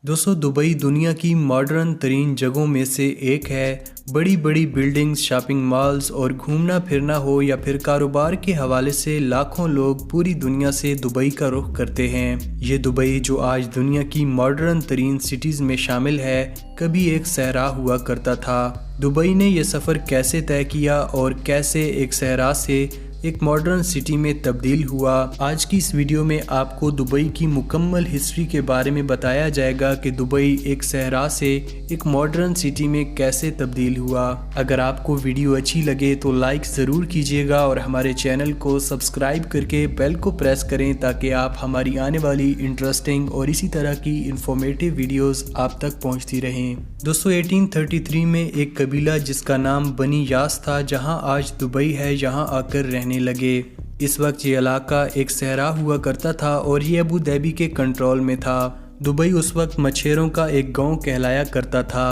दोस्तों दुबई दुनिया की मॉडर्न तरीन जगहों में से एक है। बड़ी बड़ी बिल्डिंग्स, शॉपिंग मॉल्स और घूमना फिरना हो या फिर कारोबार के हवाले से लाखों लोग पूरी दुनिया से दुबई का रुख करते हैं। ये दुबई जो आज दुनिया की मॉडर्न तरीन सिटीज़ में शामिल है, कभी एक सहरा हुआ करता था। दुबई ने यह सफ़र कैसे तय किया और कैसे एक सहरा से एक मॉडर्न सिटी में तब्दील हुआ, आज की इस वीडियो में आपको दुबई की मुकम्मल हिस्ट्री के बारे में बताया जाएगा कि दुबई एक सहरा से एक मॉडर्न सिटी में कैसे तब्दील हुआ। अगर आपको वीडियो अच्छी लगे तो लाइक ज़रूर कीजिएगा और हमारे चैनल को सब्सक्राइब करके बेल को प्रेस करें ताकि आप हमारी आने वाली इंटरेस्टिंग और इसी तरह की इंफॉर्मेटिव वीडियोस आप तक पहुंचती रहें। दोस्तों 1833 में एक कबीला जिसका नाम बनी यास था, जहां आज दुबई है, यहां आकर रहने लगे। इस वक्त ये इलाका एक सहरा हुआ करता था और ये अबू धाबी के कंट्रोल में था। दुबई उस वक्त मछेरों का एक गांव कहलाया करता था।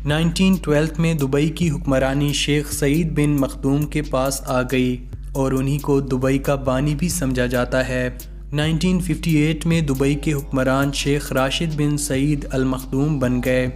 1912 में दुबई की हुक्मरानी शेख सईद बिन मखदूम के पास आ गई और उन्हीं को दुबई का बानी भी समझा जाता है। 1958 में दुबई के हुक्मरान शेख राशिद बिन सईद अल मखदूम बन गए।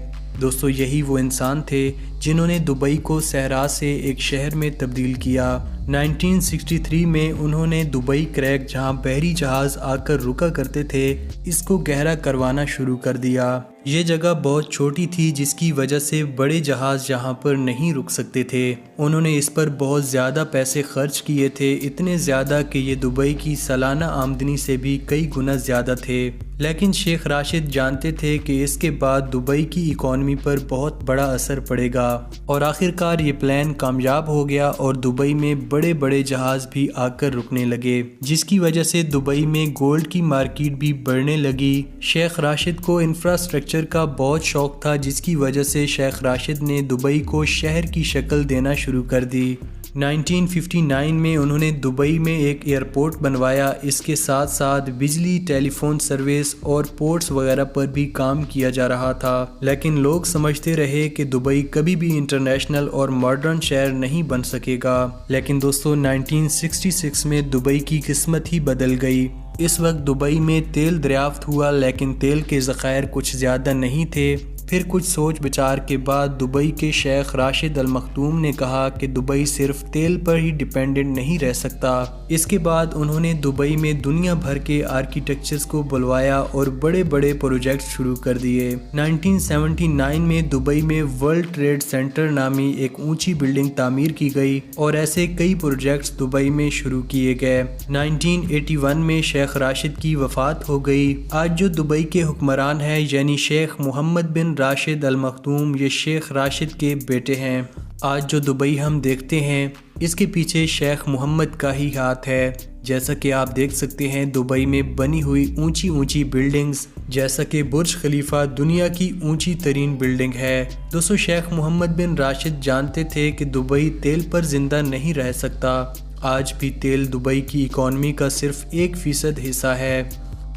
दोस्तों यही वो इंसान थे जिन्होंने दुबई को सहरा से एक शहर में तब्दील किया। 1963 में उन्होंने दुबई क्रैक, जहां बहरी जहाज़ आकर रुका करते थे, इसको गहरा करवाना शुरू कर दिया। ये जगह बहुत छोटी थी जिसकी वजह से बड़े जहाज़ यहाँ पर नहीं रुक सकते थे। उन्होंने इस पर बहुत ज़्यादा पैसे खर्च किए थे, इतने ज़्यादा कि ये दुबई की सालाना आमदनी से भी कई गुना ज़्यादा थे। लेकिन शेख राशिद जानते थे कि इसके बाद दुबई की इकॉनमी पर बहुत बड़ा असर पड़ेगा और आखिरकार ये प्लान कामयाब हो गया और दुबई में बड़े बड़े जहाज़ भी आकर रुकने लगे, जिसकी वजह से दुबई में गोल्ड की मार्केट भी बढ़ने लगी। शेख राशिद को इंफ्रास्ट्रक्चर का बहुत शौक था, जिसकी वजह से शेख राशिद ने दुबई को शहर की शक्ल देना शुरू कर दी। 1959 में उन्होंने दुबई में एक एयरपोर्ट बनवाया। इसके साथ साथ बिजली, टेलीफोन सर्विस और पोर्ट्स वगैरह पर भी काम किया जा रहा था। लेकिन लोग समझते रहे कि दुबई कभी भी इंटरनेशनल और मॉडर्न शहर नहीं बन सकेगा। लेकिन दोस्तों 1966 में दुबई की किस्मत ही बदल गई। इस वक्त दुबई में तेल दरियाफ्त हुआ, लेकिन तेल के ज़खायर कुछ ज़्यादा नहीं थे। फिर कुछ सोच विचार के बाद दुबई के शेख राशिद अल मखदूम ने कहा कि दुबई सिर्फ तेल पर ही डिपेंडेंट नहीं रह सकता। इसके बाद उन्होंने दुबई में दुनिया भर के आर्किटेक्चर्स को बुलवाया और बड़े बड़े प्रोजेक्ट शुरू कर दिए। 1979 में दुबई में वर्ल्ड ट्रेड सेंटर नामी एक ऊंची बिल्डिंग तामीर की गई और ऐसे कई प्रोजेक्ट्स दुबई में शुरू किए गए। 1981 में शेख राशिद की वफात हो गई। आज जो दुबई के हुक्मरान हैं यानी शेख मोहम्मद बिन राशिद अल मखदूम, ये शेख राशिद के बेटे हैं। आज जो दुबई हम देखते हैं इसके पीछे शेख मोहम्मद का ही हाथ है। जैसा कि आप देख सकते हैं दुबई में बनी हुई ऊंची ऊंची बिल्डिंग्स, जैसा कि बुर्ज खलीफा दुनिया की ऊंची तरीन बिल्डिंग है। दोस्तों शेख मोहम्मद बिन राशिद जानते थे कि दुबई तेल पर जिंदा नहीं रह सकता। आज भी तेल दुबई की इकॉनमी का सिर्फ 1% हिस्सा है।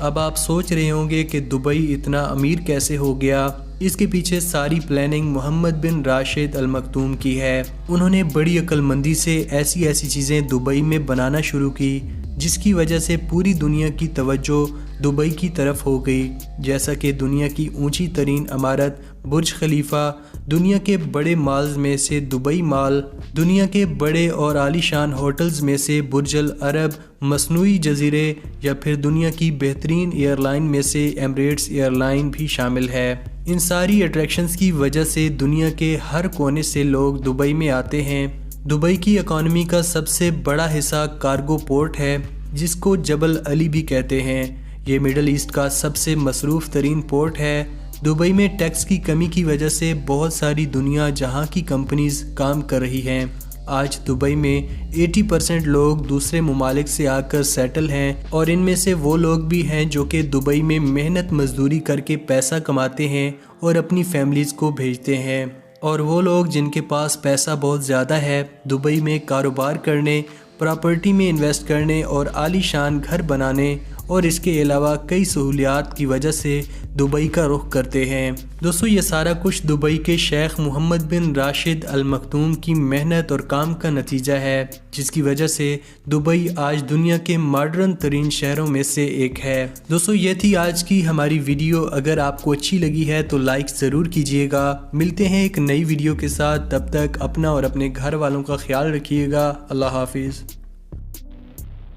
अब आप सोच रहे होंगे कि दुबई इतना अमीर कैसे हो गया। इसके पीछे सारी प्लानिंग मोहम्मद बिन राशिद अल मखदूम की है। उन्होंने बड़ी अक्लमंदी से ऐसी चीज़ें दुबई में बनाना शुरू की जिसकी वजह से पूरी दुनिया की तवज्जो दुबई की तरफ हो गई। जैसा कि दुनिया की ऊंची तरीन इमारत बुर्ज खलीफा, दुनिया के बड़े मॉल्स में से दुबई मॉल, दुनिया के बड़े और आलीशान होटल्स में से बुर्ज अल अरब, मसनूई जजीरे या फिर दुनिया की बेहतरीन एयरलाइन में से एमिरेट्स एयरलाइन भी शामिल है। इन सारी अट्रैक्शंस की वजह से दुनिया के हर कोने से लोग दुबई में आते हैं। दुबई की इकॉनमी का सबसे बड़ा हिस्सा कार्गो पोर्ट है, जिसको जबल अली भी कहते हैं। ये मिडल ईस्ट का सबसे मसरूफ़ तरीन पोर्ट है। दुबई में टैक्स की कमी की वजह से बहुत सारी दुनिया जहां की कंपनीज काम कर रही हैं। आज दुबई में 80% लोग दूसरे ममालिक से आकर सेटल हैं और इनमें से वो लोग भी हैं जो कि दुबई में मेहनत मजदूरी करके पैसा कमाते हैं और अपनी फैमिलीज़ को भेजते हैं। और वो लोग जिनके पास पैसा बहुत ज़्यादा है, दुबई में कारोबार करने, प्रॉपर्टी में इन्वेस्ट करने और आलीशान घर बनाने اور اس کے علاوہ کئی سہولیات کی وجہ سے دبئی کا رخ کرتے ہیں۔ دوستو یہ سارا کچھ دبئی کے شیخ محمد بن راشد ال مکتوم کی محنت اور کام کا نتیجہ ہے، جس کی وجہ سے دبئی آج دنیا کے ماڈرن ترین شہروں میں سے ایک ہے۔ دوستو یہ تھی آج کی ہماری ویڈیو، اگر آپ کو اچھی لگی ہے تو لائک ضرور کیجیے گا۔ ملتے ہیں ایک نئی ویڈیو کے ساتھ، تب تک اپنا اور اپنے گھر والوں کا خیال رکھیے گا۔ اللہ حافظ۔